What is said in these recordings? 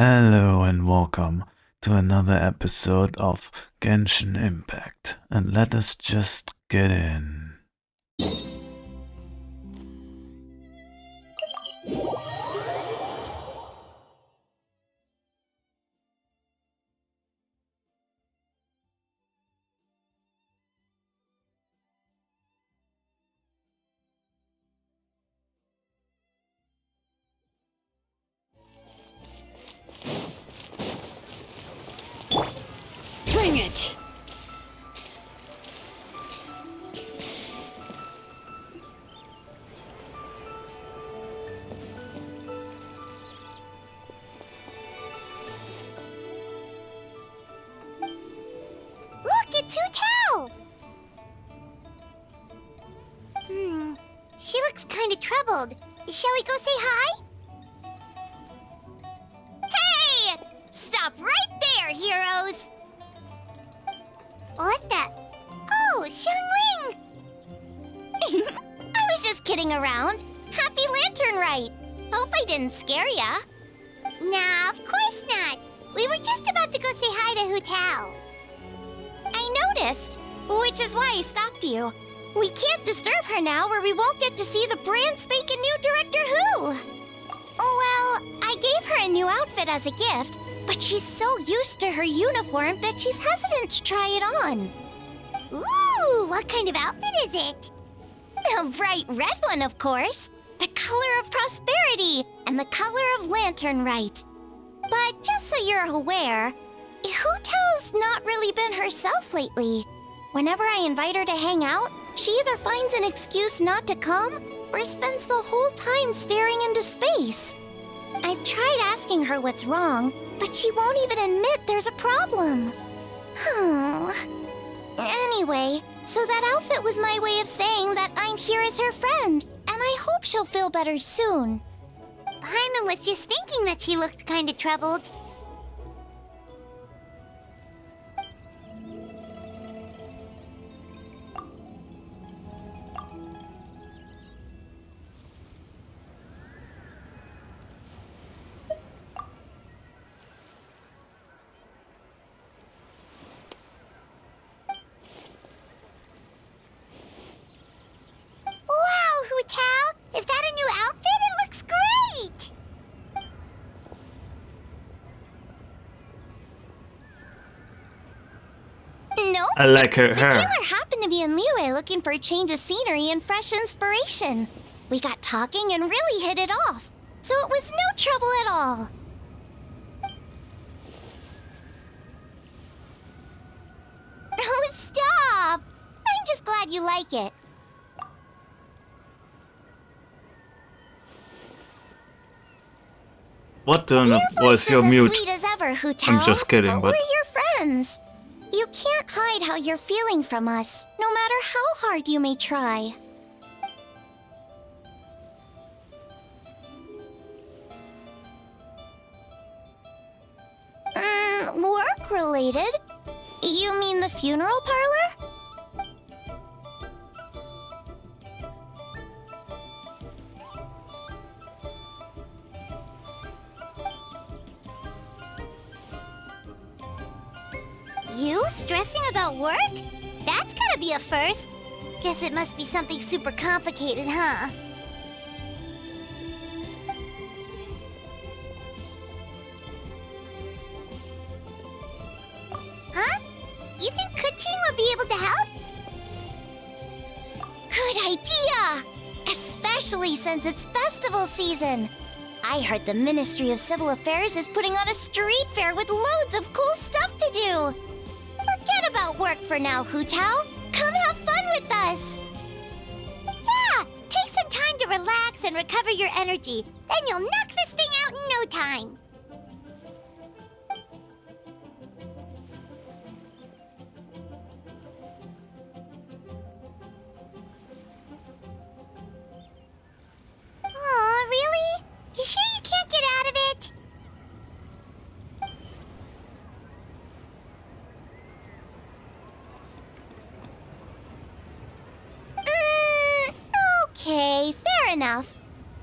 Hello and welcome to another episode of Genshin Impact. And let us just get in. Bring it! Look, it's Hu Tao! She looks kind of troubled. Shall we go say hi? Hey! Stop right there, heroes! What the? Oh, Xiangling! I was just kidding around. Happy Lantern Rite! Hope I didn't scare ya. Nah, of course not. We were just about to go say hi to Hu Tao. I noticed, which is why I stopped you. We can't disturb her now or we won't get to see the brand spanking new Director Who. Well, I gave her a new outfit as a gift, but she's so used to her uniform that she's hesitant to try it on. Ooh, what kind of outfit is it? A bright red one, of course. The color of prosperity and the color of Lantern Rite. But just so you're aware, Hu Tao's not really been herself lately. Whenever I invite her to hang out, she either finds an excuse not to come or spends the whole time staring into space. I've tried asking her what's wrong, but she won't even admit there's a problem. Anyway, so that outfit was my way of saying that I'm here as her friend, and I hope she'll feel better soon. Paimon was just thinking that she looked kind of troubled. Wow, Hu Tao! Is that a new outfit? It looks great! Nope. I like her The hair. tailor happened to be in Liyue looking for a change of scenery and fresh inspiration. We got talking and really hit it off. So it was no trouble at all. Oh, stop! I'm just glad you like it. What the Your was voice your is as mute? sweet as ever, Hu Tao. I'm just kidding, but we're your friends. You can't hide how you're feeling from us, no matter how hard you may try. Work-related? You mean the funeral parlor? You stressing about work? That's gotta be a first. Guess it must be something super complicated, huh? Huh? You think Kuching would be able to help? Good idea! Especially since it's festival season. I heard the Ministry of Civil Affairs is putting on a street fair with loads of cool stuff to do. Forget about work for now, Hu Tao. Come have fun with us. Yeah, take some time to relax and recover your energy. Then you'll knock this thing out in no time. Aw, really? You sure you can't get out of it? Okay, fair enough.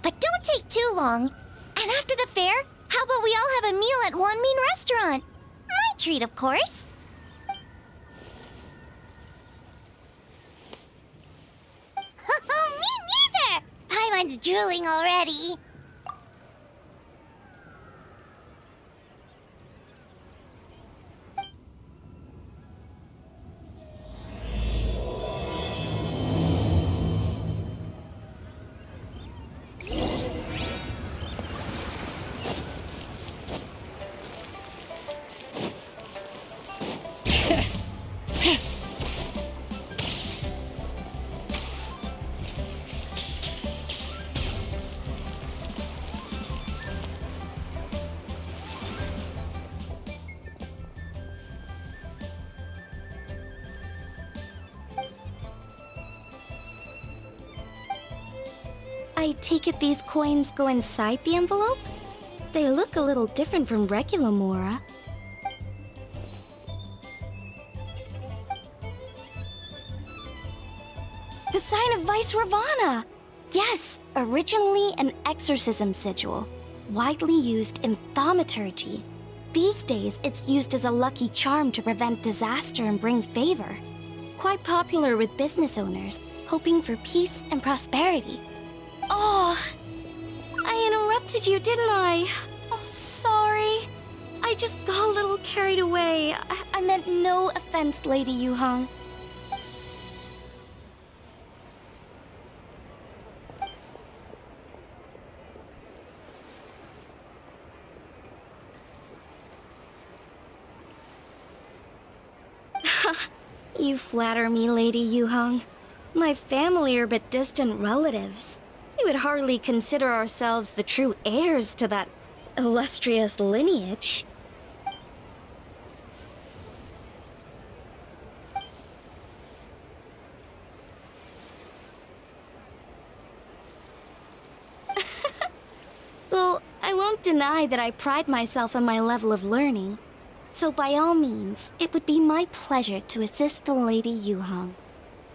But don't take too long. And after the fair, How about we all have a meal at One Mean Restaurant? My treat, of course. Oh, me neither! Paimon's drooling already. I take it these coins go inside the envelope? They look a little different from regular Mora. The sign of Vice Ravana! Yes, originally an exorcism sigil, widely used in thaumaturgy. These days, it's used as a lucky charm to prevent disaster and bring favor. Quite popular with business owners, hoping for peace and prosperity. Oh, I interrupted you, didn't I? Oh, sorry. I just got a little carried away. I meant no offense, Lady Yuhong. You flatter me, Lady Yuhong. My family are but distant relatives. We would hardly consider ourselves the true heirs to that illustrious lineage. Well, I won't deny that I pride myself on my level of learning. So by all means, it would be my pleasure to assist the Lady Yuhong.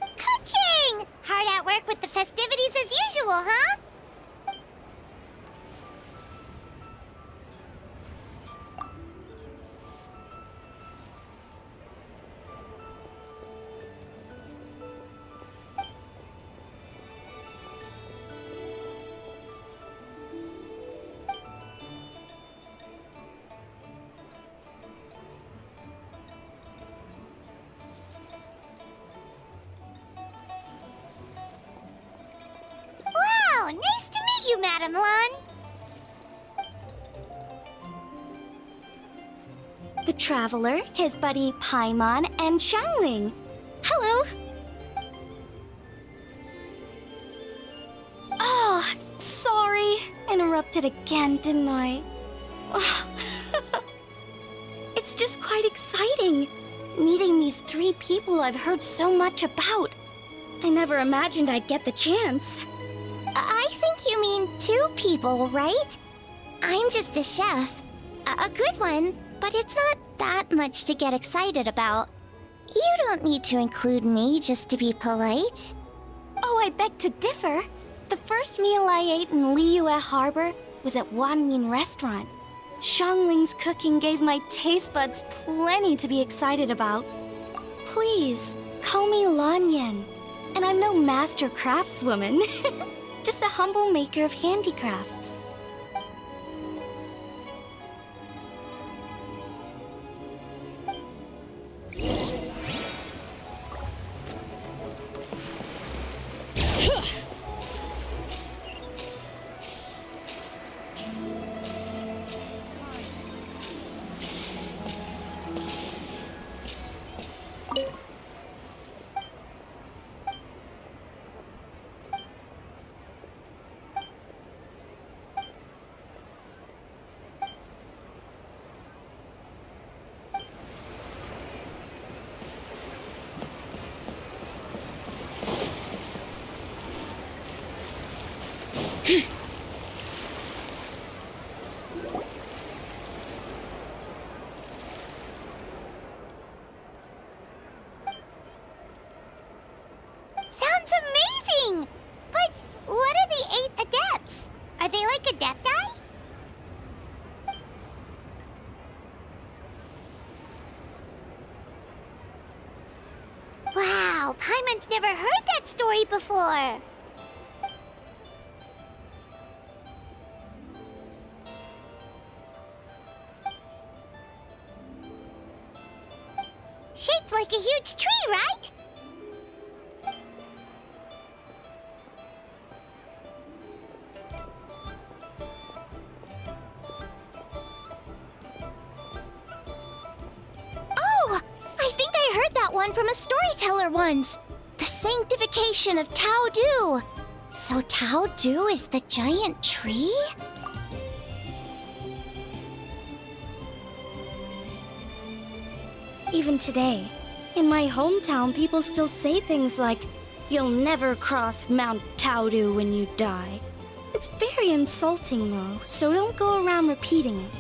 Ka-ching! Hard at work with the festivities as usual, huh? Wow, nice to meet you, Madam Lan. The Traveler, his buddy Paimon, and Xiangling. Hello. Oh, sorry. Interrupted again, didn't I? Oh. It's just quite exciting. Meeting these 3 people I've heard so much about. I never imagined I'd get the chance. I think you mean 2 people, right? I'm just a chef. A good one, but it's not that much to get excited about. You don't need to include me just to be polite. Oh, I beg to differ. The first meal I ate in Liyue Harbor was at Wanmin Restaurant. Xiangling's cooking gave my taste buds plenty to be excited about. Please, call me Lanyan. And I'm no master craftswoman. Just a humble maker of handicrafts. Wow, Paimon's never heard that story before. Shaped like a huge tree, right? Oh! I think I heard that one from a storyteller once. The sanctification of Tao Du. So Tao Du is the giant tree? Even today, in my hometown, people still say things like, "You'll never cross Mount Taodu when you die." It's very insulting, though, so don't go around repeating it.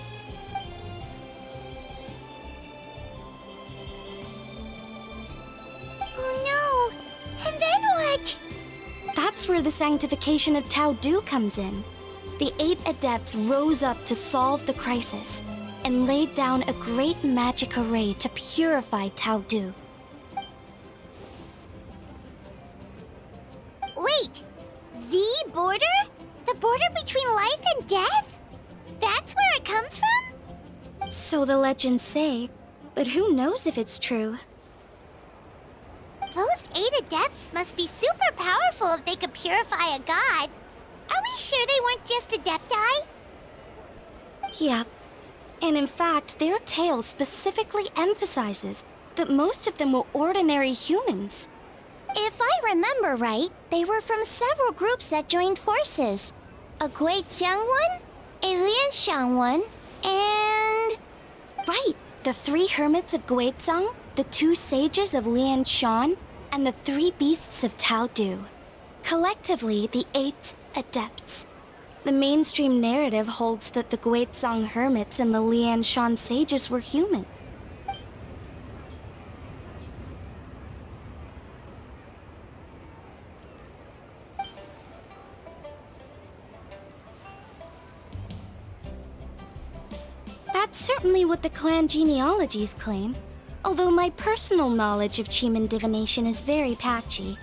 Oh no! And then what? That's where the sanctification of Taodu comes in. The 8 adepts rose up to solve the crisis and laid down a great magic array to purify Taodu. Wait! The border? The border between life and death? That's where it comes from? So the legends say, but who knows if it's true? Those 8 adepts must be super powerful if they could purify a god. Are we sure they weren't just adepti? Yep. And in fact, their tale specifically emphasizes that most of them were ordinary humans. If I remember right, they were from several groups that joined forces. A Guixiang one, a Lianshan one, and... Right, the 3 hermits of Guizang, the 2 sages of Lianshan, and the 3 beasts of Taodu. Collectively, the 8 adepts. The mainstream narrative holds that the Guizang hermits and the Lianshan sages were human. That's certainly what the clan genealogies claim, although my personal knowledge of Chiman divination is very patchy.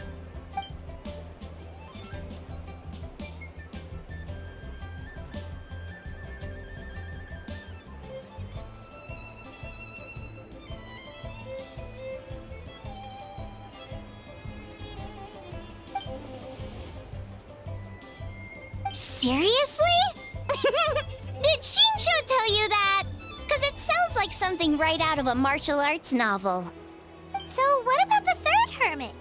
Seriously? Did Shinsho tell you that? Because it sounds like something right out of a martial arts novel. So what about the 3rd hermit?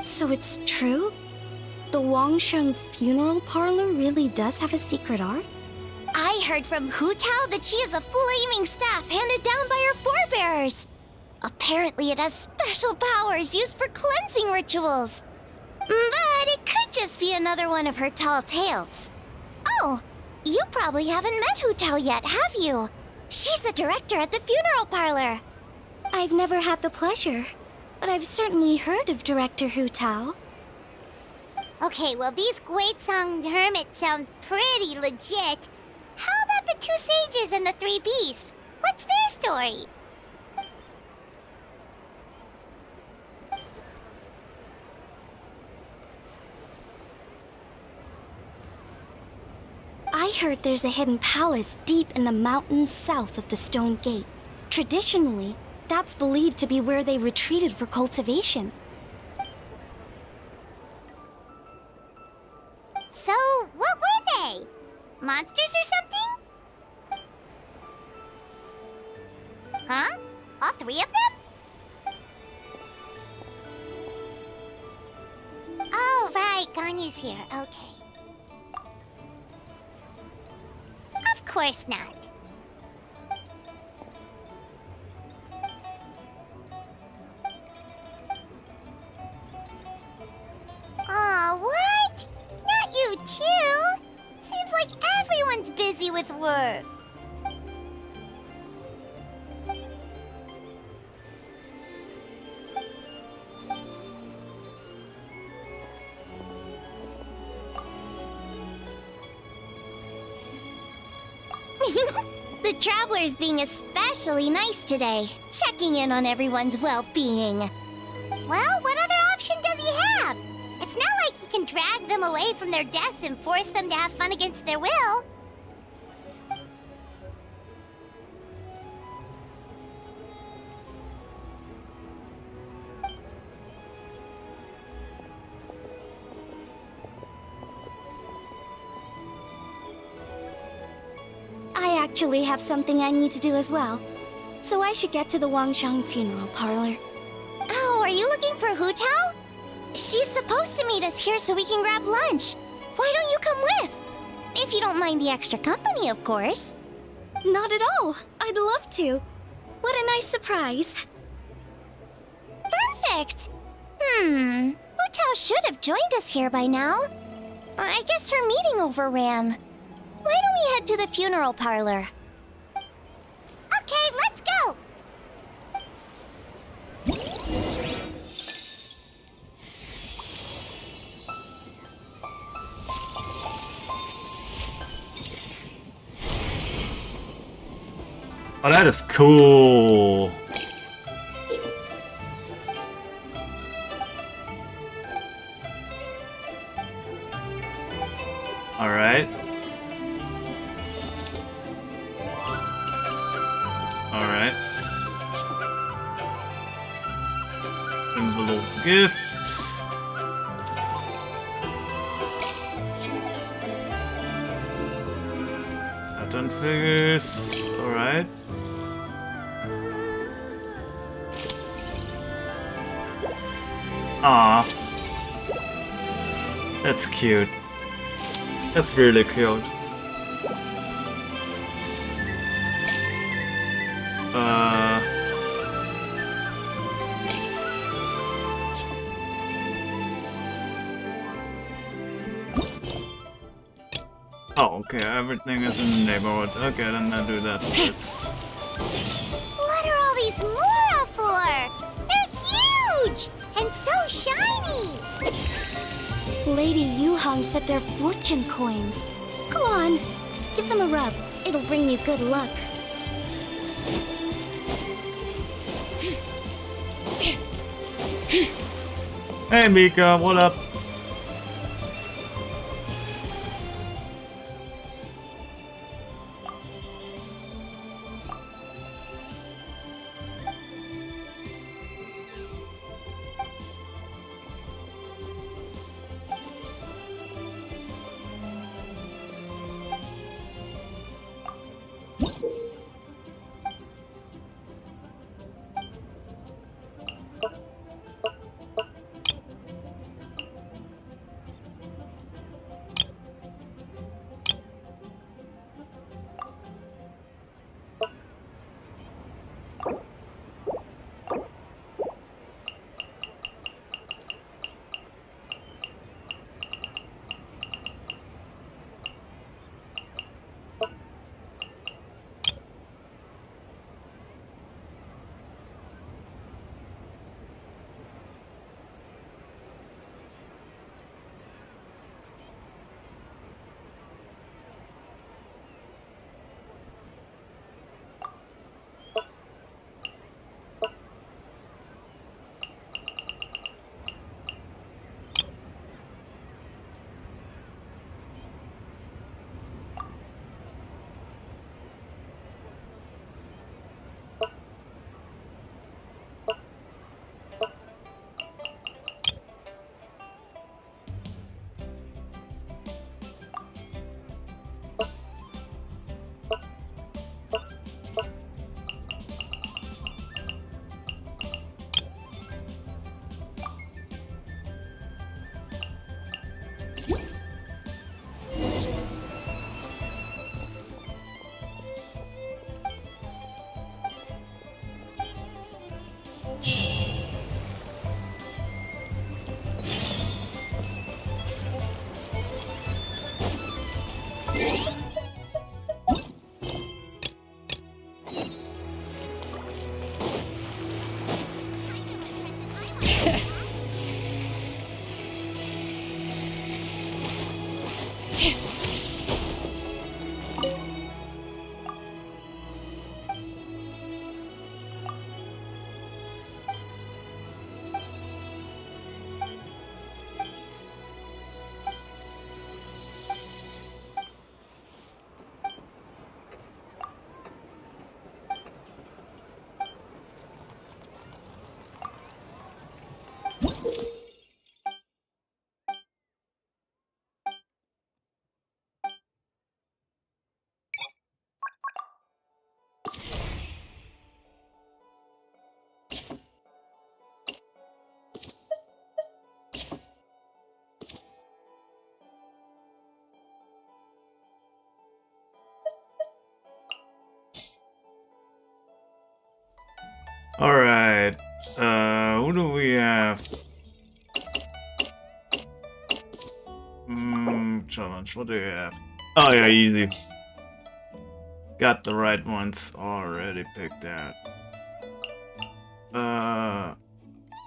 So it's true? The Wangsheng funeral parlor really does have a secret art? I heard from Hu Tao that she is a flaming staff handed down by her forebears. Apparently it has special powers used for cleansing rituals. But it could just be another one of her tall tales. Oh, you probably haven't met Hu Tao yet, have you? She's the director at the funeral parlor. I've never had the pleasure, but I've certainly heard of Director Hu Tao. Okay, well these Guizang hermits sound pretty legit. How about the 2 sages and the 3 beasts? What's their story? I heard there's a hidden palace deep in the mountains south of the Stone Gate. Traditionally, that's believed to be where they retreated for cultivation. So, what were they? Monsters or something? Huh? All 3 of them? Oh, right, Ganyu's here. Okay. Of course not. Aw, what? Not you too? Seems like everyone's busy with work. The traveler's being especially nice today, checking in on everyone's well-being. Well, what other option does he have? It's not like he can drag them away from their desks and force them to have fun against their will. I actually have something I need to do as well. So I should get to the Wangshang funeral parlor. Oh, are you looking for Hu Tao? She's supposed to meet us here so we can grab lunch. Why don't you come with? If you don't mind the extra company, of course. Not at all. I'd love to. What a nice surprise. Perfect! Hu Tao should have joined us here by now. I guess her meeting overran. Why don't we head to the funeral parlor? Okay, let's go! Oh, that is cool. All right. All right. Envelope gifts. Pattern figures. All right. Ah, that's cute. That's really cute. Oh, okay, everything is in the neighborhood. Okay, then I'll do that first. What are all these mora for? They're huge! And so shiny! Lady Yuhang said they're fortune coins. Go on, give them a rub. It'll bring you good luck. Hey Mika, what up? Alright. Who do we have? Challenge. What do you have? Oh yeah, easy. Got the right ones already picked out. Where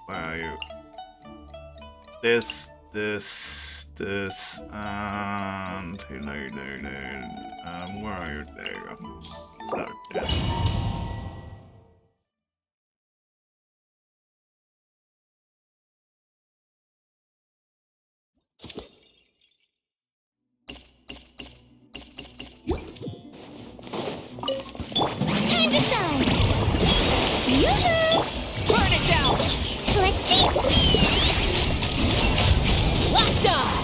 are you? This, and where are you? There you go. Start this. Time to shine! Yoo-hoo! Burn it down! Let's see! Locked eye!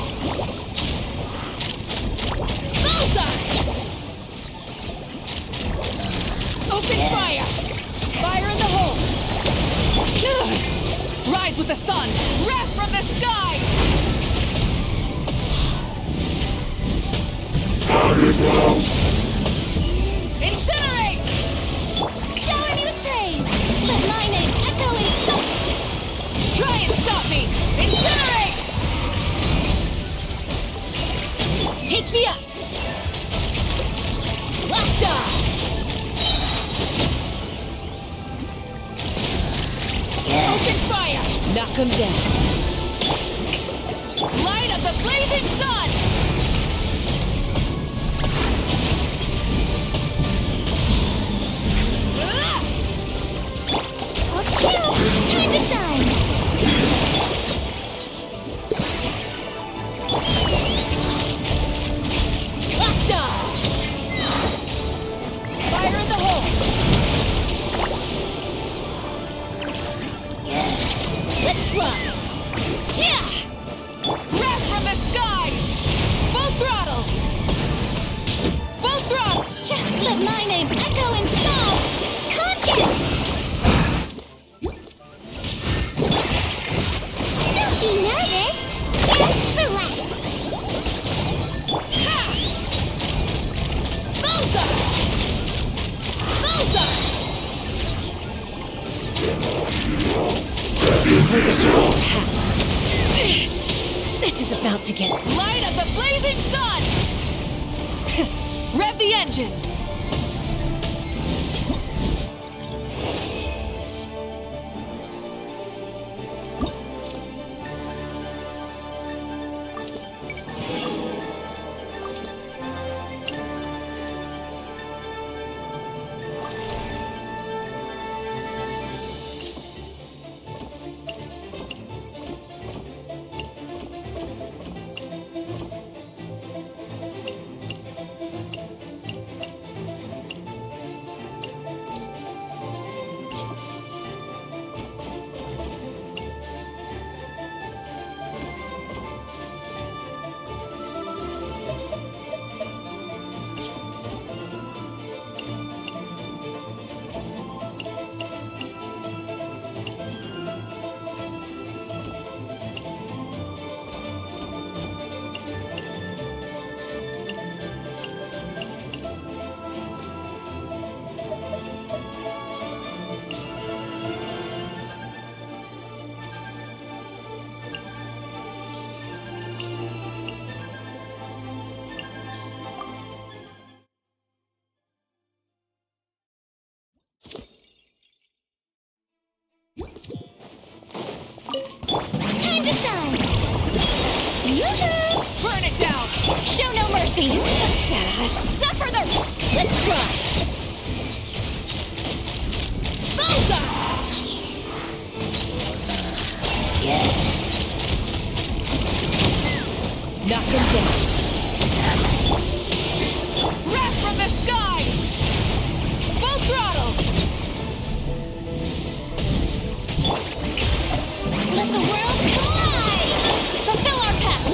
Bullseye! Open fire! Fire in the hole! Rise with the sun! Wrath from the sky! Incinerate! Shower me with praise! Let my name echo in song! Try and stop me! Incinerate! Take me up! Locked eye! Open fire! Knock him down! Light of the blazing sun! Let's go! Time to shine! Locked eye! Fire in the hole! Let's run! Yeah! Wrath from the sky! Full throttle! Full throttle! Let my name echo in song! Contact! Don't be nervous! Just relax! Ha! Bullseye! Bullseye! This is about to get light of the blazing sun! Rev the engines! Time to shine! Yoo-hoo! Burn it down! Show no mercy! Suffer the... Let's run! Bullseye! Knock him down! Wrath from the sky! Full throttle! Let the world collide! Fulfill our path!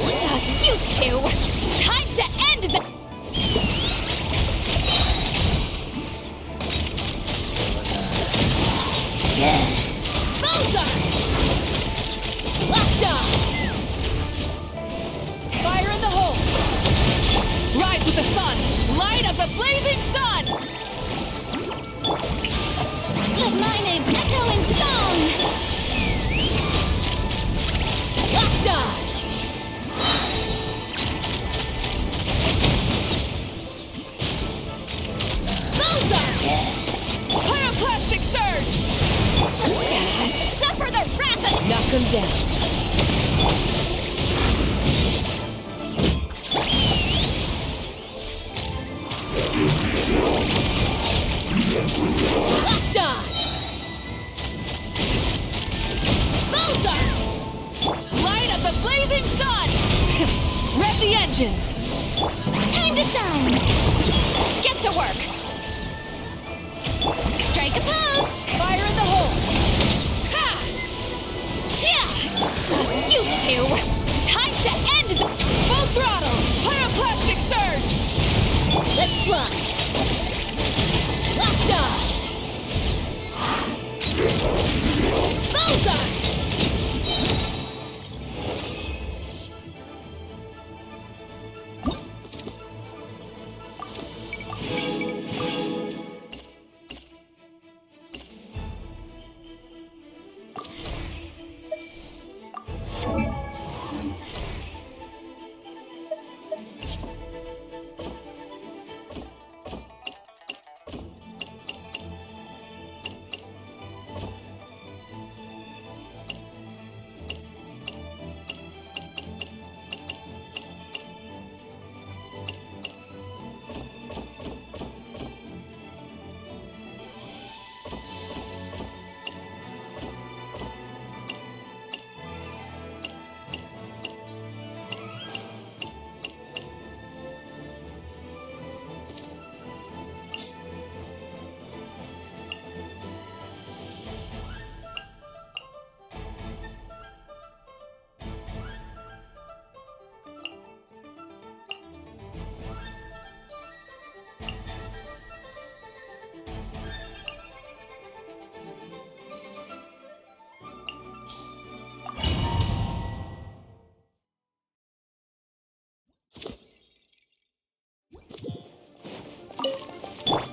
You two! Time to end the... Bullseye! Locked eye! Fire in the hole! Rise with the sun! Light of the blazing sun! Let my name echo Knock him down. Locked on! Bullseye! Light up the blazing sun! Rev the engines! Time to shine! Get to work! Strike a pose! Fire in the hole! Ha! Yeah! You two! Time to end the full throttle! Pyroclastic surge! Let's fly! Locked on! Bullseye!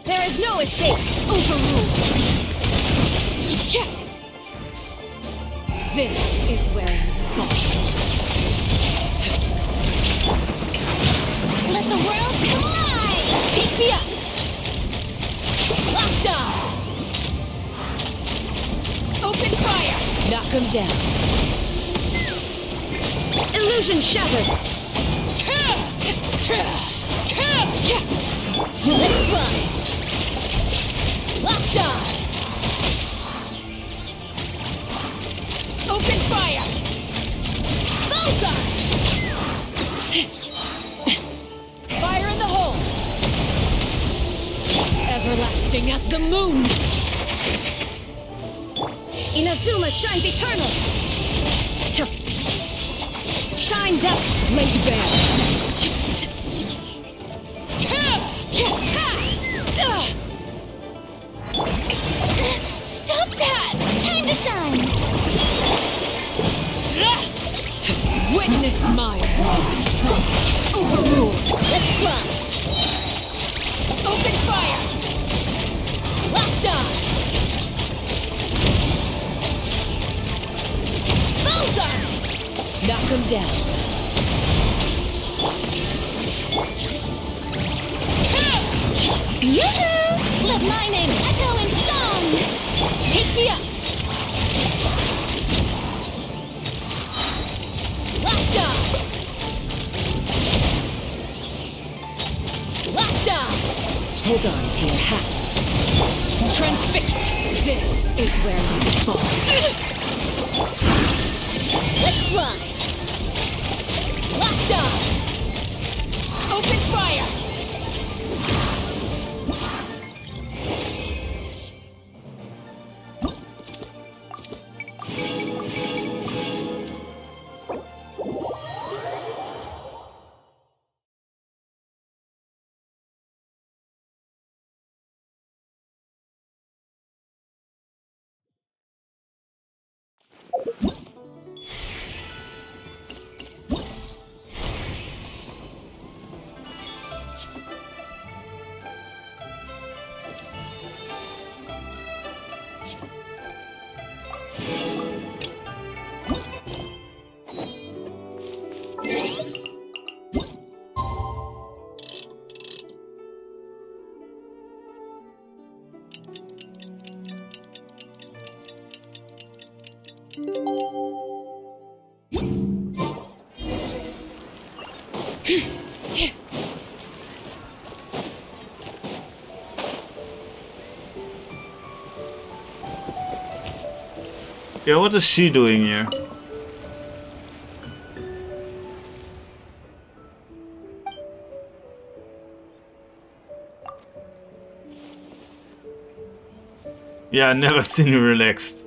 There is no escape! Overruled! This is where you fall. Let the world come alive! Take me up! Locked on! Open fire! Knock him down. Illusion shattered! Let's fly! Locked on! Open fire! Bullseye! Fire in the hole! Everlasting as the moon! Inazuma shines eternal! Shine down! Laid bare! Stop that! Time to shine! Witness my rise! Overruled! Let's fly! Open fire! Locked on! Bullseye! Knock him down. Yoo-hoo! Let my name echo in song! Take me up! Locked on! Locked on! Hold on to your hats. Transfixed! This is where you fall. Let's fly! Locked on! Open fire! Yeah, what is she doing here? Yeah, I never seen you relaxed.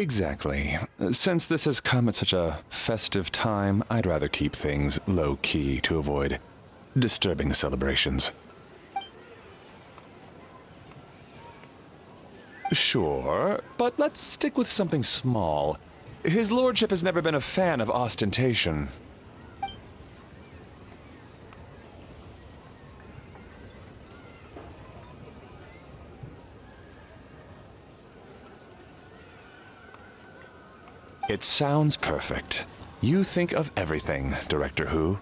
Exactly. Since this has come at such a festive time, I'd rather keep things low-key to avoid disturbing the celebrations. Sure, but let's stick with something small. His lordship has never been a fan of ostentation. It sounds perfect. You think of everything, Director Who.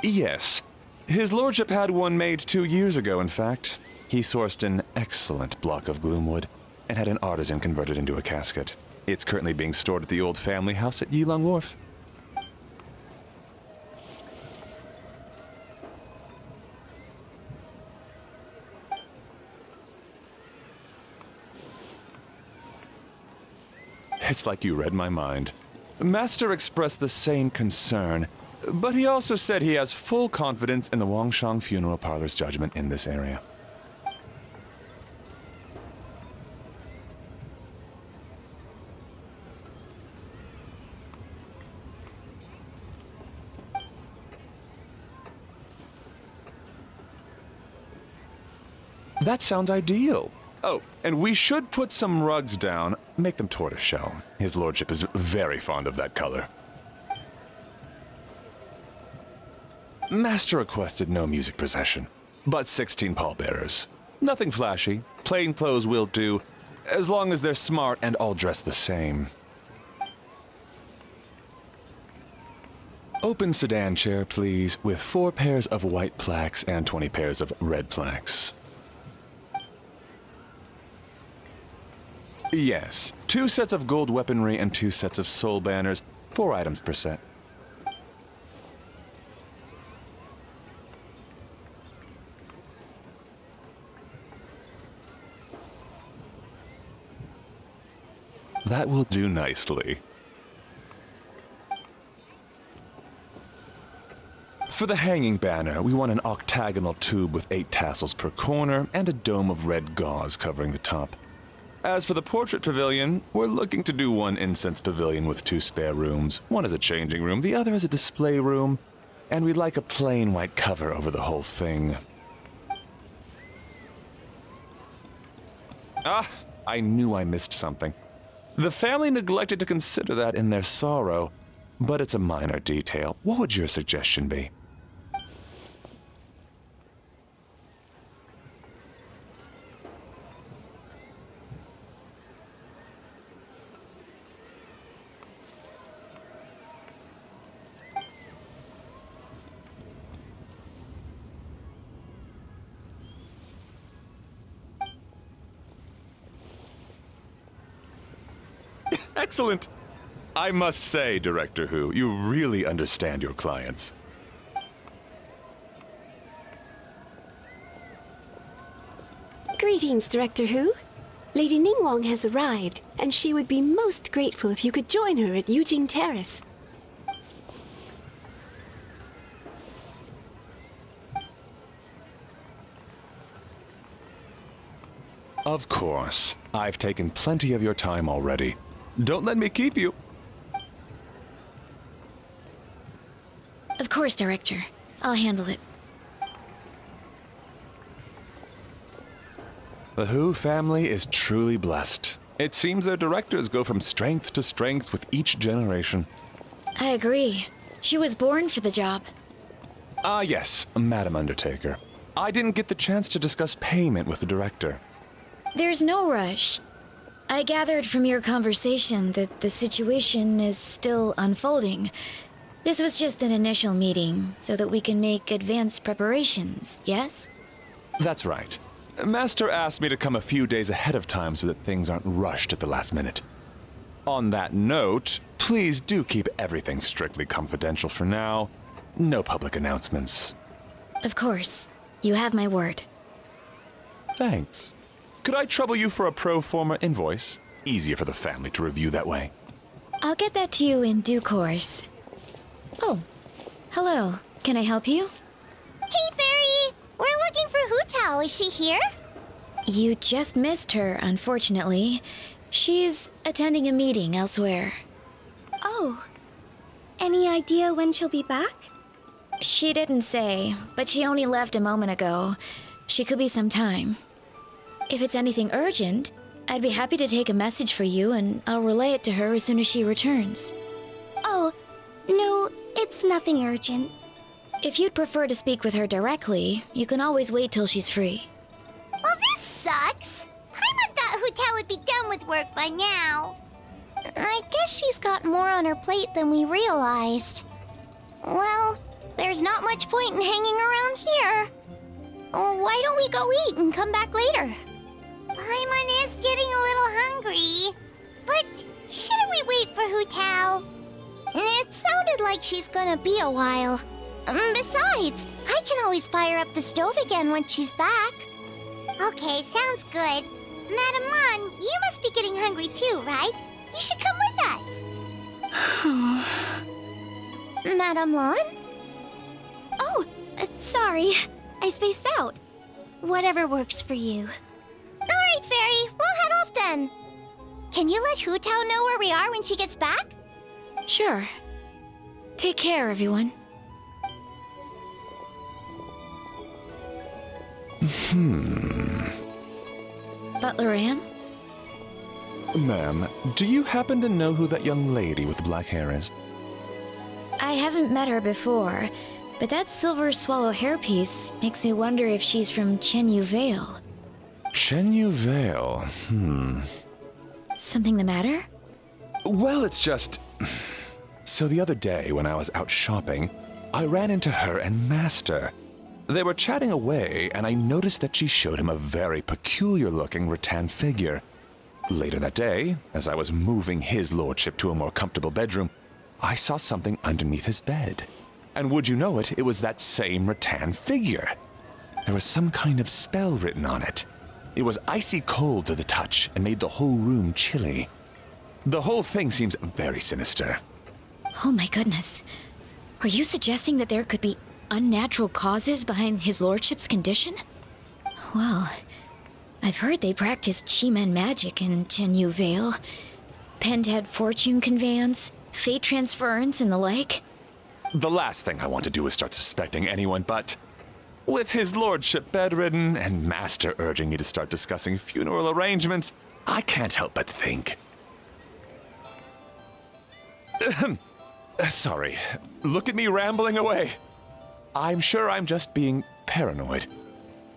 Yes. His lordship had one made 2 years ago, in fact. He sourced an excellent block of gloomwood and had an artisan convert it into a casket. It's currently being stored at the old family house at Yilong Wharf. It's like you read my mind. Master expressed the same concern, but he also said he has full confidence in the Wangshang Funeral Parlor's judgment in this area. That sounds ideal. Oh, and we should put some rugs down. Make them tortoiseshell. His lordship is very fond of that color. Master requested no music procession, but 16 pallbearers. Nothing flashy. Plain clothes will do, as long as they're smart and all dressed the same. Open sedan chair, please, with 4 pairs of white plaques and 20 pairs of red plaques. Yes, 2 sets of gold weaponry and 2 sets of soul banners, 4 items per set. That will do nicely. For the hanging banner, we want an octagonal tube with 8 tassels per corner and a dome of red gauze covering the top. As for the portrait pavilion, we're looking to do 1 incense pavilion with 2 spare rooms. One is a changing room, the other is a display room, and we'd like a plain white cover over the whole thing. Ah, I knew I missed something. The family neglected to consider that in their sorrow, but it's a minor detail. What would your suggestion be? Excellent! I must say, Director Who, you really understand your clients. Greetings, Director Who. Lady Ningguang has arrived, and she would be most grateful if you could join her at Yujing Terrace. Of course. I've taken plenty of your time already. Don't let me keep you. Of course, Director. I'll handle it. The Who family is truly blessed. It seems their directors go from strength to strength with each generation. I agree. She was born for the job. Ah, yes, Madam Undertaker. I didn't get the chance to discuss payment with the director. There's no rush. I gathered from your conversation that the situation is still unfolding. This was just an initial meeting, so that we can make advanced preparations, yes? That's right. Master asked me to come a few days ahead of time so that things aren't rushed at the last minute. On that note, please do keep everything strictly confidential for now. No public announcements. Of course. You have my word. Thanks. Could I trouble you for a pro forma invoice? Easier for the family to review that way. I'll get that to you in due course. Oh, hello. Can I help you? Hey, Fairy! We're looking for Hu Tao. Is she here? You just missed her, unfortunately. She's attending a meeting elsewhere. Oh. Any idea when she'll be back? She didn't say, but she only left a moment ago. She could be some time. If it's anything urgent, I'd be happy to take a message for you and I'll relay it to her as soon as she returns. Oh, no, it's nothing urgent. If you'd prefer to speak with her directly, you can always wait till she's free. Well, this sucks. Paimon thought Hu Tao would be done with work by now. I guess she's got more on her plate than we realized. Well, there's not much point in hanging around here. Why don't we go eat and come back later? Paimon is getting a little hungry. But shouldn't we wait for Hu Tao? It sounded like she's gonna be a while. Besides, I can always fire up the stove again when she's back. Okay, sounds good. Madam Lan, you must be getting hungry too, right? You should come with us. Madam Lan? Oh, sorry. I spaced out. Whatever works for you. Alright, Fairy, we'll head off then. Can you let Hu Tao know where we are when she gets back? Sure. Take care, everyone. Butler Anne? Ma'am, do you happen to know who that young lady with the black hair is? I haven't met her before, but that silver swallow hairpiece makes me wonder if she's from Chenyu Vale. Chenyu Vale, Something the matter? Well, it's just... So the other day when I was out shopping, I ran into her and Master. They were chatting away, and I noticed that she showed him a very peculiar-looking rattan figure. Later that day, as I was moving his lordship to a more comfortable bedroom, I saw something underneath his bed. And would you know it, it was that same rattan figure. There was some kind of spell written on it. It was icy cold to the touch and made the whole room chilly. The whole thing seems very sinister. Oh my goodness. Are you suggesting that there could be unnatural causes behind his lordship's condition? Well, I've heard they practice Chi-Men magic in Chenyu Vale. Pentad fortune conveyance, fate transference, and the like. The last thing I want to do is start suspecting anyone, but... with his lordship bedridden and Master urging me to start discussing funeral arrangements, I can't help but think. Sorry. Look at me rambling away. I'm sure I'm just being paranoid.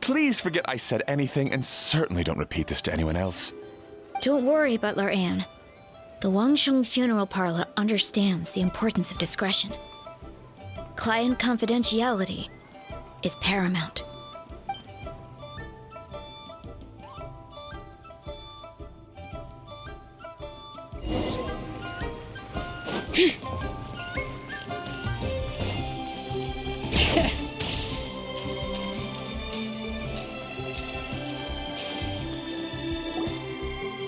Please forget I said anything and certainly don't repeat this to anyone else. Don't worry, Butler Anne. The Wangsheng Funeral Parlor understands the importance of discretion. Client confidentiality is paramount.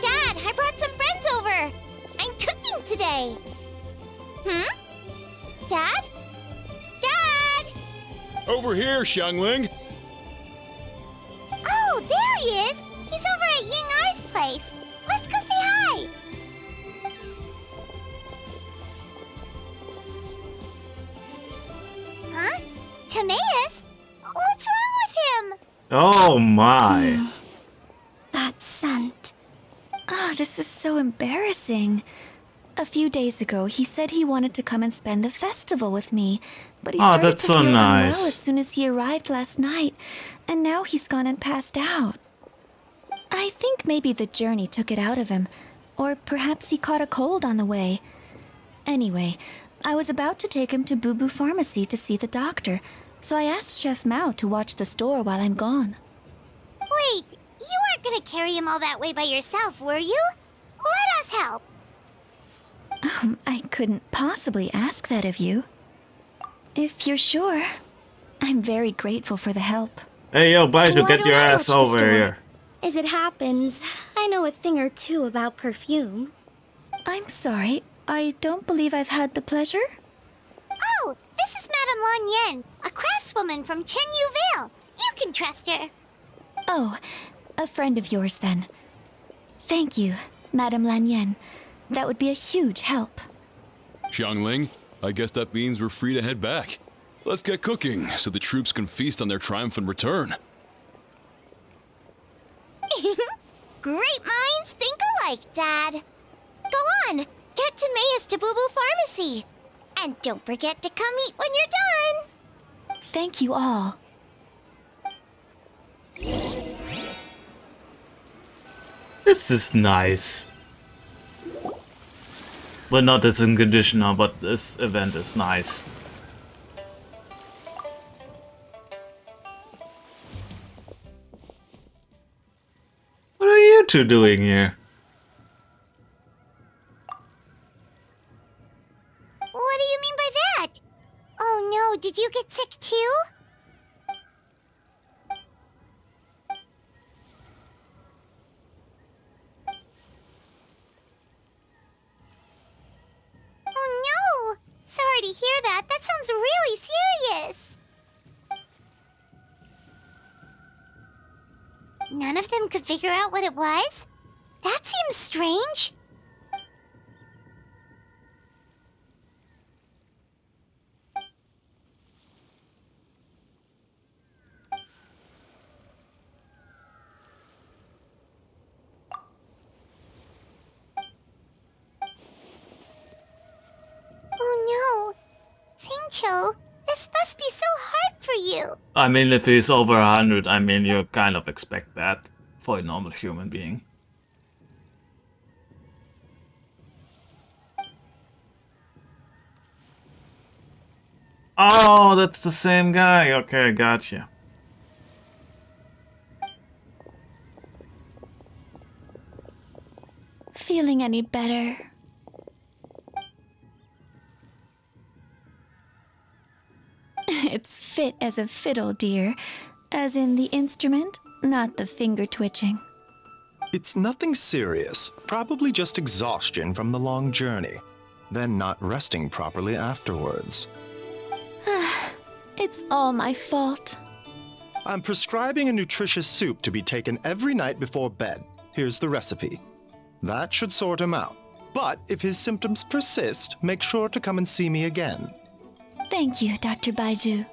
Dad, I brought some friends over. I'm cooking today. Dad? Dad! Over here, Xiangling. Oh, there he is. He's over at Ying R's place. Let's go say hi. Huh? Timaeus? What's wrong with him? Oh my. That scent. Oh, this is so embarrassing. A few days ago, he said he wanted to come and spend the festival with me, but he started that's to so feel unwell nice. as soon as he arrived last night, and now he's gone and passed out. I think maybe the journey took it out of him, or perhaps he caught a cold on the way. Anyway, I was about to take him to Boo Boo Pharmacy to see the doctor, so I asked Chef Mao to watch the store while I'm gone. Wait, you weren't gonna carry him all that way by yourself, were you? Let us help. I couldn't possibly ask that of you. If you're sure, I'm very grateful for the help. Hey yo, Baiju, Why get don't your I ass watch the over store? here. As it happens, I know a thing or two about perfume. I'm sorry, I don't believe I've had the pleasure. Oh, this is Madame Lan Yen, a craftswoman from Chenyu Vale. You can trust her. Oh, A friend of yours, then. Thank you, Madame Lanyen. That would be a huge help. Xiangling, I guess that means we're free to head back. Let's get cooking so the troops can feast on their triumphant return. Great minds think alike, Dad. Go on, get to Mayus Tabubu Pharmacy. And don't forget to come eat when you're done. Thank you all. This is nice. Well, not as unconditional, but this event is nice. What are you two doing here? What do you mean by that? Oh no, did you get sick too? Oh no! Sorry to hear that. That sounds really serious. None of them could figure out what it was? That seems strange. Oh no. Singcho, this must be so hard for you. I mean, if he's over 100, I mean, you kind of expect that for a normal human being. Oh, that's the same guy. Okay, gotcha. Feeling any better? It's fit as a fiddle, dear. As in the instrument, not the finger twitching. It's nothing serious. Probably just exhaustion from the long journey. Then not resting properly afterwards. It's all my fault. I'm prescribing a nutritious soup to be taken every night before bed. Here's the recipe. That should sort him out. But if his symptoms persist, make sure to come and see me again. Thank you, Dr. Baiju.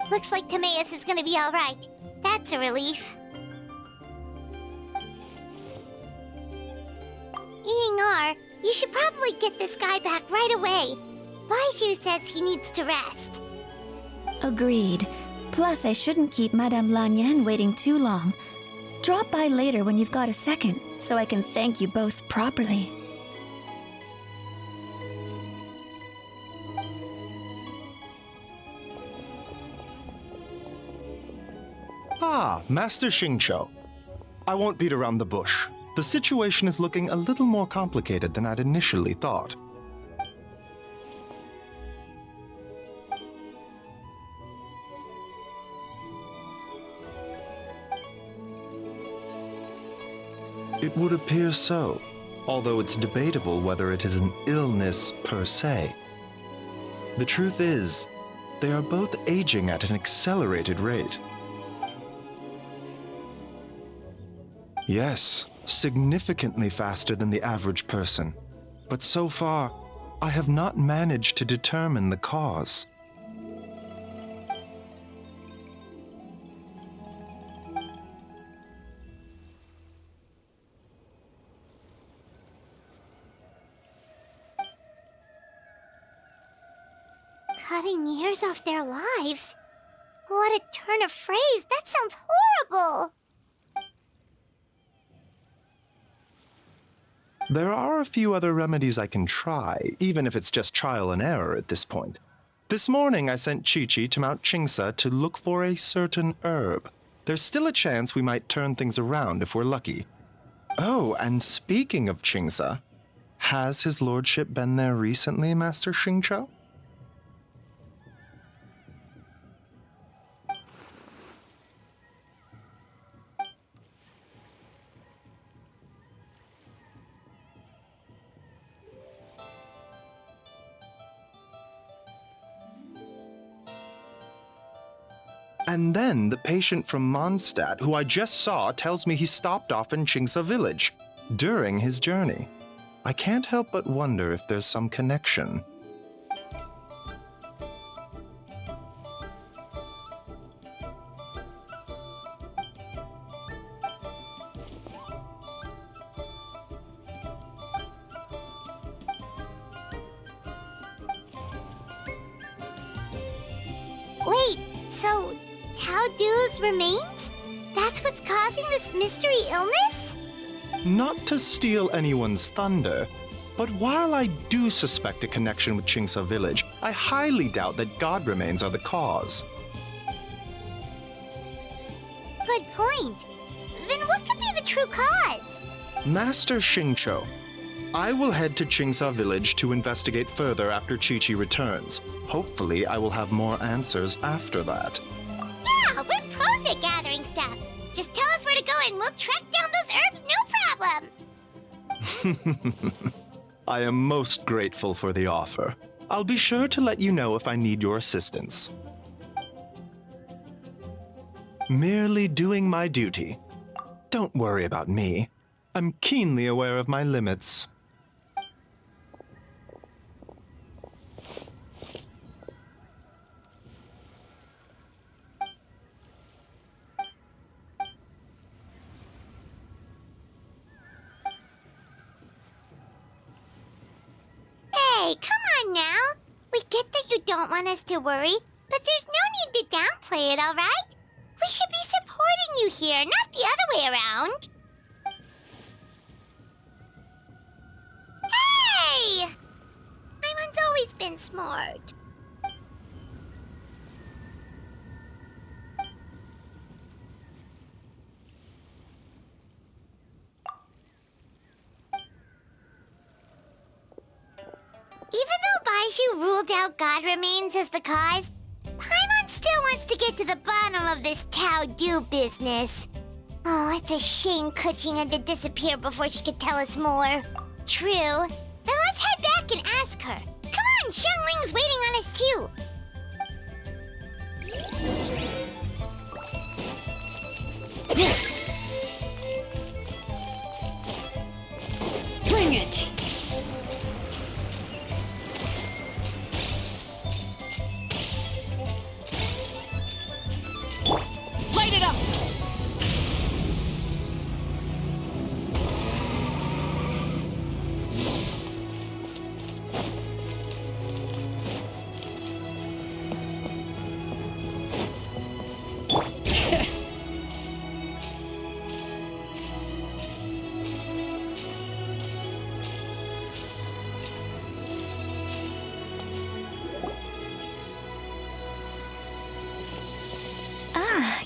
Looks like Timaeus is gonna be alright. That's a relief. Eing-R, you should probably get this guy back right away. Baiju says he needs to rest. Agreed. Plus, I shouldn't keep Madame Lanyen waiting too long. Drop by later when you've got a second, so I can thank you both properly. Ah, Master Xingqiu. I won't beat around the bush. The situation is looking a little more complicated than I'd initially thought. It would appear so, although it's debatable whether it is an illness per se. The truth is, they are both aging at an accelerated rate. Yes, significantly faster than the average person. But so far, I have not managed to determine the cause. Cutting years off their lives? What a turn of phrase! That sounds horrible! There are a few other remedies I can try, even if it's just trial and error at this point. This morning I sent Chi-Chi to Mount Qingsa to look for a certain herb. There's still a chance we might turn things around if we're lucky. Oh, and speaking of Qingsa, has his lordship been there recently, Master Xingqiu? And then the patient from Mondstadt, who I just saw, tells me he stopped off in Chingsa village during his journey. I can't help but wonder if there's some connection. Wait, so Tao Du's remains? That's what's causing this mystery illness? Not to steal anyone's thunder, but while I do suspect a connection with Chingsa village, I highly doubt that god remains are the cause. Good point. Then what could be the true cause? Master Xingqiu, I will head to Chingsa village to investigate further after Chi-Chi returns. Hopefully, I will have more answers after that. Yeah, we're pros at gathering stuff. Just tell us where to go and we'll track down those herbs, no problem. I am most grateful for the offer. I'll be sure to let you know if I need your assistance. Merely doing my duty. Don't worry about me. I'm keenly aware of my limits. Hey, come on now. We get that you don't want us to worry, but there's no need to downplay it, all right? We should be supporting you here, not the other way around. Hey! Paimon's always been smart. Even though Baizhu ruled out God remains as the cause, Paimon still wants to get to the bottom of this Tao Du business. Oh, it's a shame Kuching had to disappear before she could tell us more. True. Then let's head back and ask her. Come on, Xiangling's waiting on us too. Bring it! Light it up!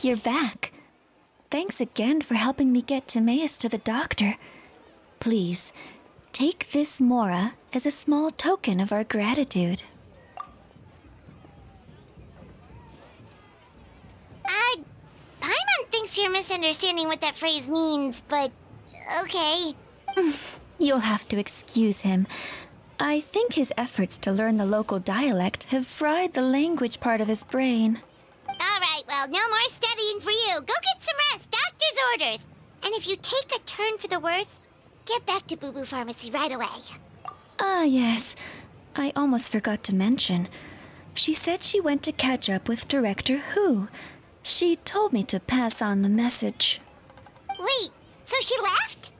You're back. Thanks again for helping me get Timaeus to the doctor. Please, take this Mora as a small token of our gratitude. Paimon thinks you're misunderstanding what that phrase means, but okay. You'll have to excuse him. I think his efforts to learn the local dialect have fried the language part of his brain. All right, well, no more studying for you. Go get some rest. Doctor's orders. And if you take a turn for the worse, get back to Boo Boo Pharmacy right away. Ah, yes. I almost forgot to mention. She said she went to catch up with Director Hu. She told me to pass on the message. Wait, so she left?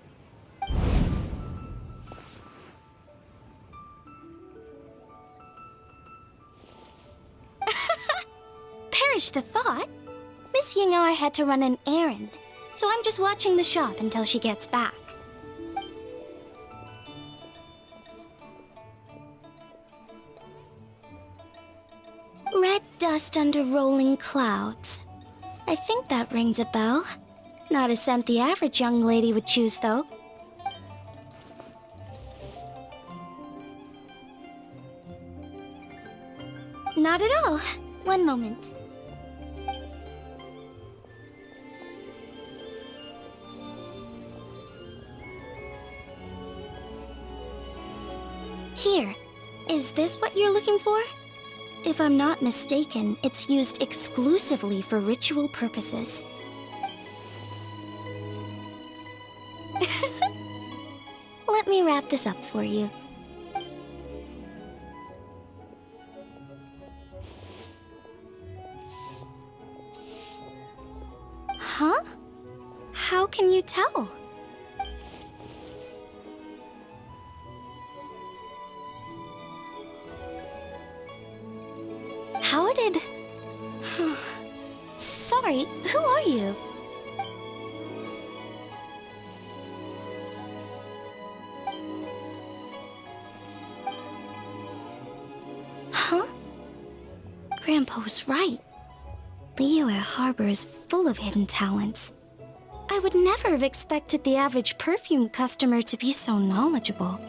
Perish the thought. Miss Yingar had to run an errand, so I'm just watching the shop until she gets back. Red dust under rolling clouds. I think that rings a bell. Not a scent the average young lady would choose, though. Not at all. One moment. Here. Is this what you're looking for? If I'm not mistaken, it's used exclusively for ritual purposes. Let me wrap this up for you. Huh? How can you tell? How did... Sorry, who are you? Huh? Grandpa was right. Liyue Harbor is full of hidden talents. I would never have expected the average perfume customer to be so knowledgeable.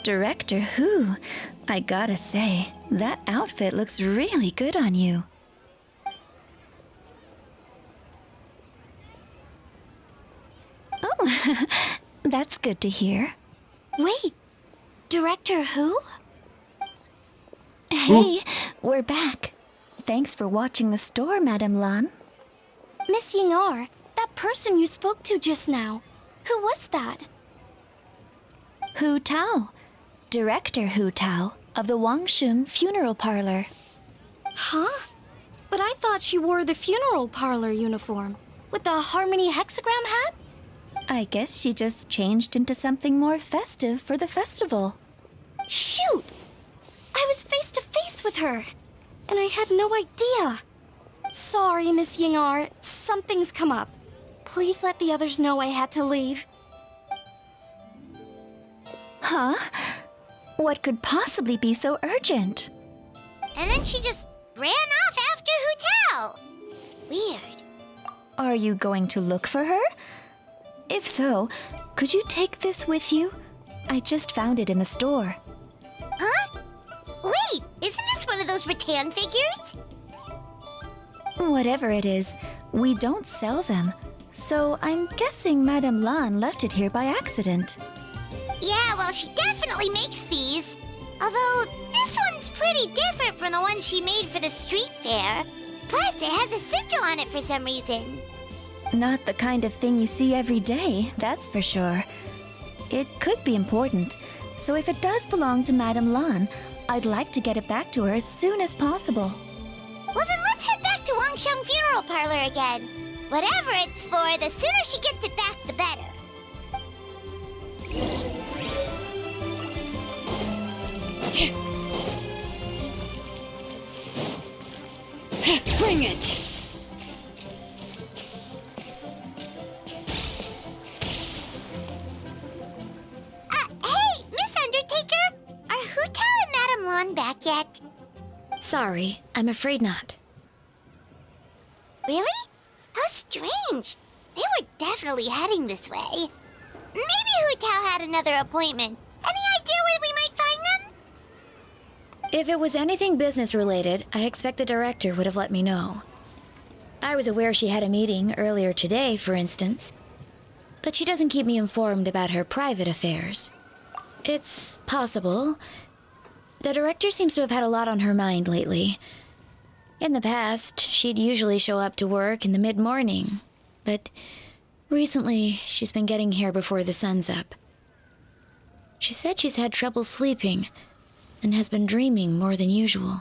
Director Who? I gotta say, that outfit looks really good on you. Oh, that's good to hear. Wait, Director Who? Hey, we're back. Thanks for watching the store, Madame Lan. Miss Ying'er, that person you spoke to just now. Who was that? Hu Tao. Director Hu Tao of the Wangshun Funeral Parlor. Huh? But I thought she wore the funeral parlor uniform with the Harmony hexagram hat? I guess she just changed into something more festive for the festival. Shoot! I was face to face with her, and I had no idea. Sorry, Miss Ying'er, something's come up. Please let the others know I had to leave. Huh? What could possibly be so urgent? And then she just ran off after Hu Tao. Weird. Are you going to look for her? If so, could you take this with you? I just found it in the store. Huh? Wait, isn't this one of those rattan figures? Whatever it is, we don't sell them. So I'm guessing Madame Lan left it here by accident. Yeah, well, she definitely makes these. Although, this one's pretty different from the one she made for the street fair. Plus, it has a sigil on it for some reason. Not the kind of thing you see every day, that's for sure. It could be important, so if it does belong to Madame Lan, I'd like to get it back to her as soon as possible. Well, then let's head back to Wangsheng Funeral Parlor again. Whatever it's for, the sooner she gets it back, the better. Bring it! Hey, Miss Undertaker! Are Hu Tao and Madame Lan back yet? Sorry, I'm afraid not. Really? How strange. They were definitely heading this way. Maybe Hu Tao had another appointment. Any idea where we might find them? If it was anything business related, I expect the director would have let me know. I was aware she had a meeting earlier today, for instance, but she doesn't keep me informed about her private affairs. It's possible. The director seems to have had a lot on her mind lately. In the past, she'd usually show up to work in the mid-morning, but recently she's been getting here before the sun's up. She said she's had trouble sleeping and has been dreaming more than usual.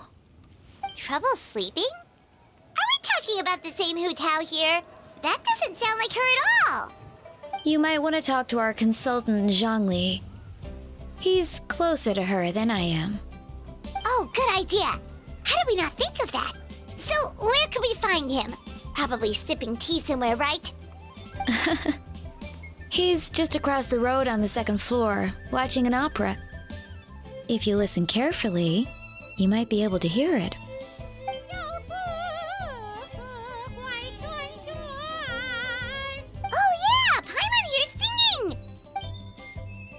Trouble sleeping? Are we talking about the same Hu Tao here? That doesn't sound like her at all. You might want to talk to our consultant, Zhongli. He's closer to her than I am. Oh, good idea. How did we not think of that? So, where could we find him? Probably sipping tea somewhere, right? He's just across the road on the second floor, watching an opera. If you listen carefully, you might be able to hear it. Oh yeah, Paimon here's singing!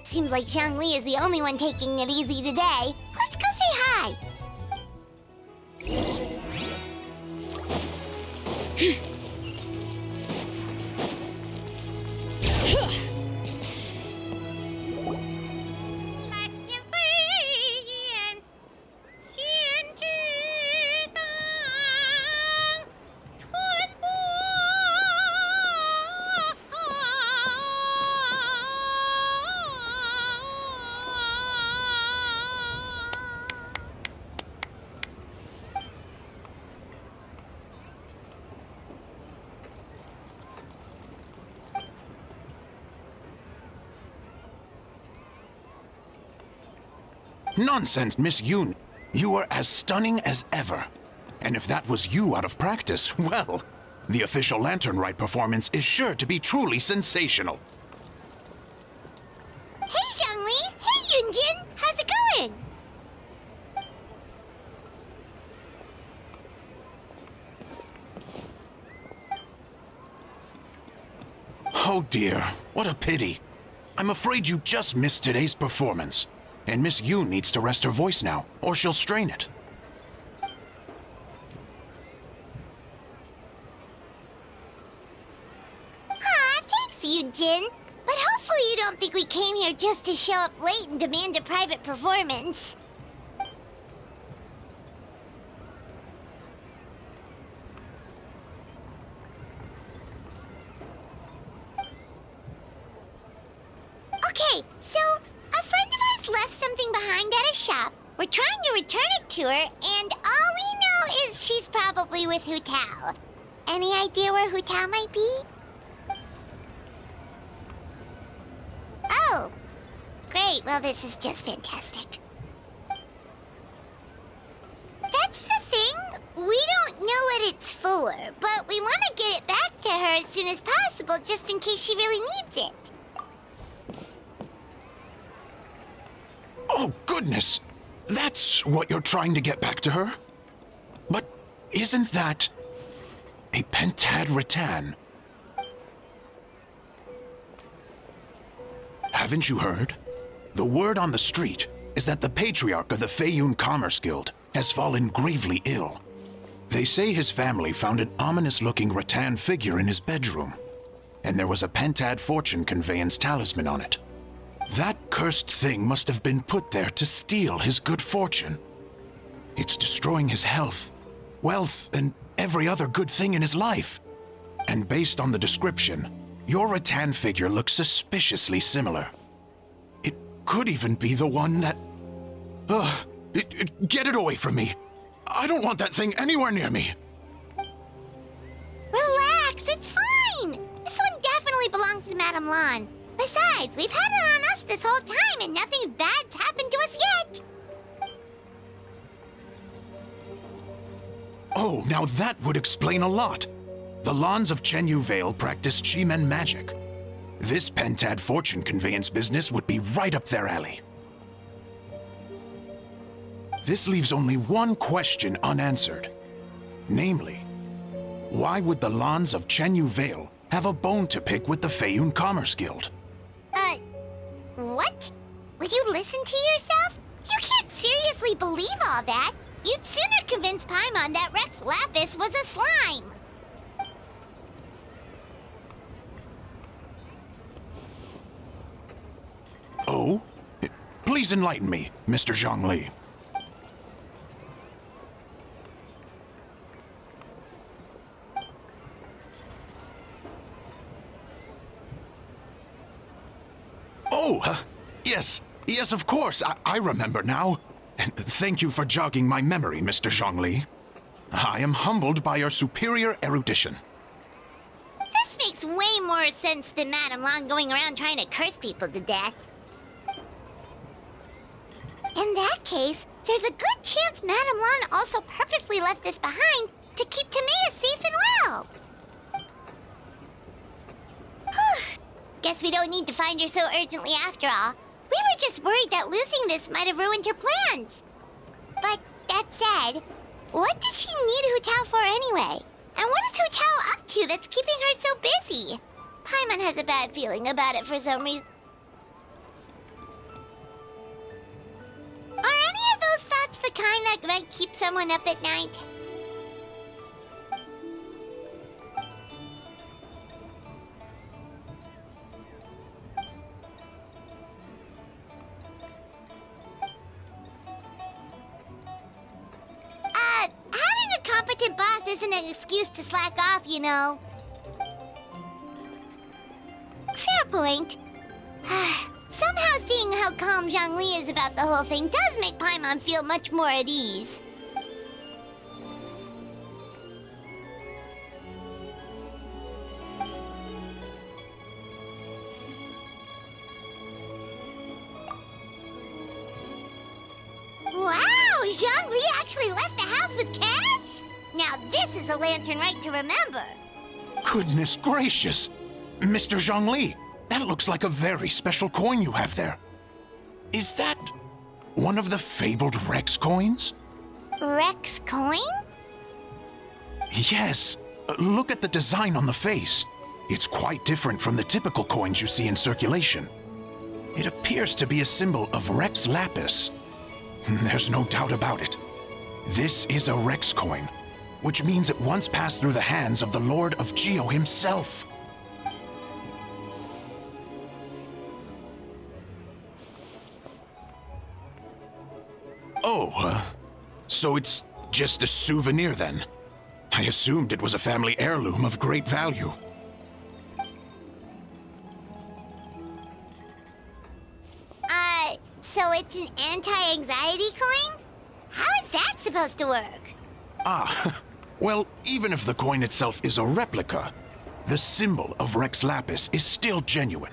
Seems like Zhongli is the only one taking it easy today. Let's go say hi. Nonsense, Miss Yoon. You are as stunning as ever. And if that was you out of practice, well, the official Lantern Rite performance is sure to be truly sensational. Hey, Zhongli! Hey, Yunjin! How's it going? Oh dear, what a pity. I'm afraid you just missed today's performance. And Miss Yoon needs to rest her voice now, or she'll strain it. Aw, thanks, Yunjin. But hopefully you don't think we came here just to show up late and demand a private performance. Okay, so a friend of ours left something behind at a shop. We're trying to return it to her, and all we know is she's probably with Hu Tao. Any idea where Hu Tao might be? Oh, great. Well, this is just fantastic. That's the thing. We don't know what it's for, but we want to get it back to her as soon as possible just in case she really needs it. Oh, goodness! That's what you're trying to get back to her? But isn't that a pentad rattan? Haven't you heard? The word on the street is that the patriarch of the Feiyun Commerce Guild has fallen gravely ill. They say his family found an ominous-looking rattan figure in his bedroom, and there was a pentad fortune conveyance talisman on it. That cursed thing must have been put there to steal his good fortune. It's destroying his health, wealth, and every other good thing in his life. And based on the description, your rattan figure looks suspiciously similar. It could even be the one that... get it away from me! I don't want that thing anywhere near me! Relax, it's fine! This one definitely belongs to Madame Lan. Besides, we've had it on us this whole time and nothing bad's happened to us yet! Oh, now that would explain a lot. The Lans of Chenyu Vale practice Chi-Men magic. This pentad fortune conveyance business would be right up their alley. This leaves only one question unanswered. Namely, why would the Lans of Chenyu Vale have a bone to pick with the Feiyun Commerce Guild? What? Will you listen to yourself? You can't seriously believe all that. You'd sooner convince Paimon that Rex Lapis was a slime. Oh? Please enlighten me, Mr. Zhongli. Oh, yes, of course. I remember now. Thank you for jogging my memory, Mr. Zhongli. I am humbled by your superior erudition. This makes way more sense than Madame Lan going around trying to curse people to death. In that case, there's a good chance Madame Lan also purposely left this behind to keep Timea safe and well. Guess we don't need to find her so urgently after all. We were just worried that losing this might have ruined her plans. But that said, what did she need Hu Tao for anyway? And what is Hu Tao up to that's keeping her so busy? Paimon has a bad feeling about it for some reason. Are any of those thoughts the kind that might keep someone up at night? Having a competent boss isn't an excuse to slack off, you know. Fair point. Somehow seeing how calm Zhongli is about the whole thing does make Paimon feel much more at ease. Zhongli actually left the house with cash? Now this is a lantern right to remember. Goodness gracious! Mr. Zhongli, that looks like a very special coin you have there. Is that one of the fabled Rex coins? Rex coin? Yes. Look at the design on the face. It's quite different from the typical coins you see in circulation. It appears to be a symbol of Rex Lapis. There's no doubt about it. This is a Rex coin, which means it once passed through the hands of the Lord of Geo himself. Oh, so it's just a souvenir then? I assumed it was a family heirloom of great value. So it's an anti-anxiety coin? How is that supposed to work? Well, even if the coin itself is a replica, the symbol of Rex Lapis is still genuine.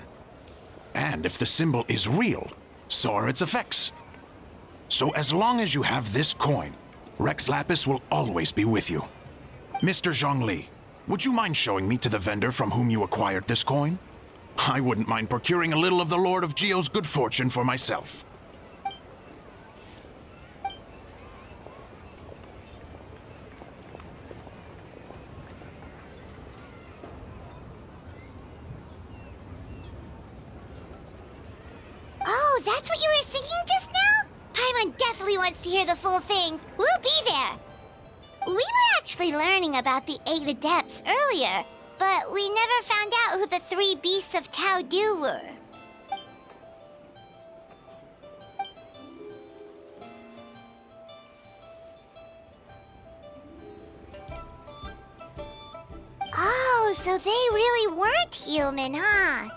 And if the symbol is real, so are its effects. So as long as you have this coin, Rex Lapis will always be with you. Mr. Zhongli, would you mind showing me to the vendor from whom you acquired this coin? I wouldn't mind procuring a little of the Lord of Geo's good fortune for myself. Oh, that's what you were singing just now? Paimon definitely wants to hear the full thing. We'll be there. We were actually learning about the 8 Adepts earlier, but we never found out who the 3 Beasts of Tao Du were. Oh, so they really weren't human, huh?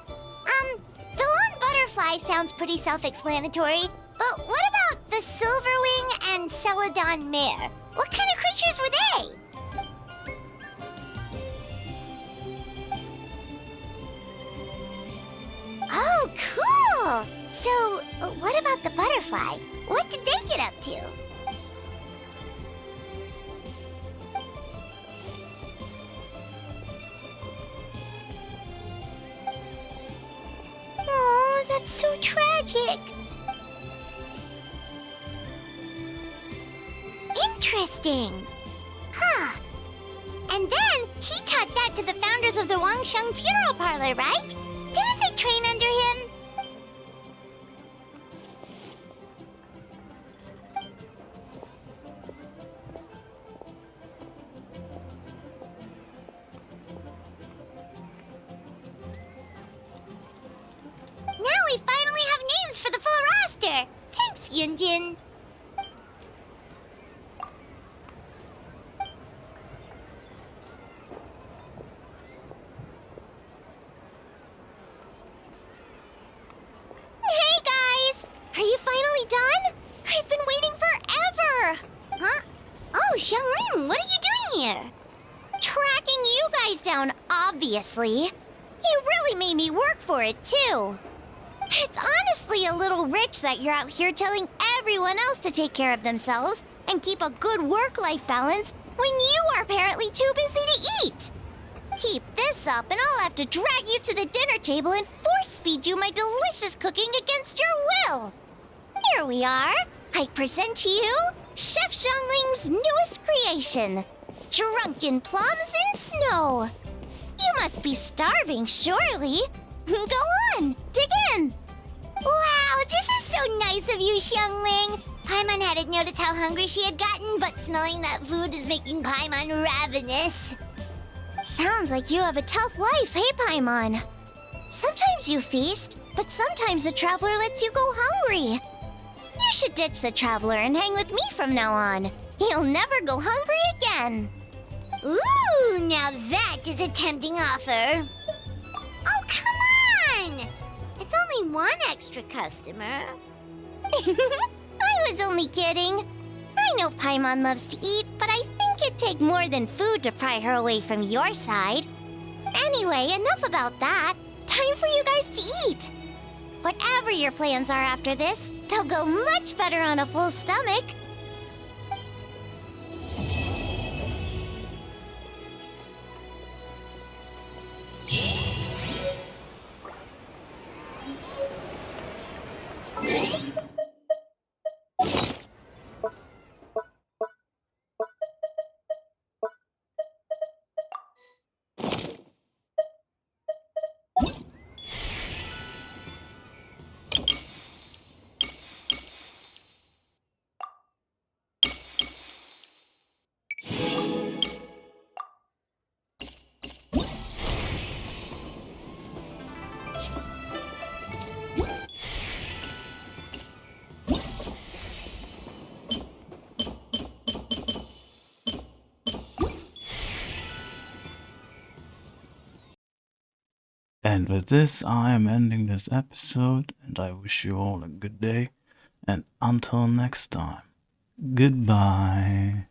The lone butterfly sounds pretty self-explanatory, but what about the Silverwing and Celadon Mare? What kind of creatures were they? Oh, cool! So, what about the butterfly? What did they get up to? Oh, that's so tragic. Interesting. Huh. And then he taught that to the founders of the Wangsheng Funeral Parlor, right? Didn't they train under him? Now we finally have names for the full roster. Thanks, Yunjin. Hey guys! Are you finally done? I've been waiting forever! Huh? Oh, Xiangling, what are you doing here? Tracking you guys down, obviously. You really made me work for it, too. It's honestly a little rich that you're out here telling everyone else to take care of themselves and keep a good work-life balance when you are apparently too busy to eat. Keep this up and I'll have to drag you to the dinner table and force-feed you my delicious cooking against your will. Here we are. I present to you Chef Zhongling's newest creation, Drunken Plums in Snow. You must be starving, surely. Go on, dig in. Wow, this is so nice of you, Xiangling. Paimon hadn't noticed how hungry she had gotten, but smelling that food is making Paimon ravenous. Sounds like you have a tough life, hey, Paimon? Sometimes you feast, but sometimes the traveler lets you go hungry. You should ditch the traveler and hang with me from now on. You'll never go hungry again. Ooh, now that is a tempting offer. Oh, come on! It's only one extra customer. I was only kidding. I know Paimon loves to eat, but I think it'd take more than food to pry her away from your side. Anyway, enough about that. Time for you guys to eat. Whatever your plans are after this, they'll go much better on a full stomach. And with this, I am ending this episode, and I wish you all a good day. And until next time, goodbye.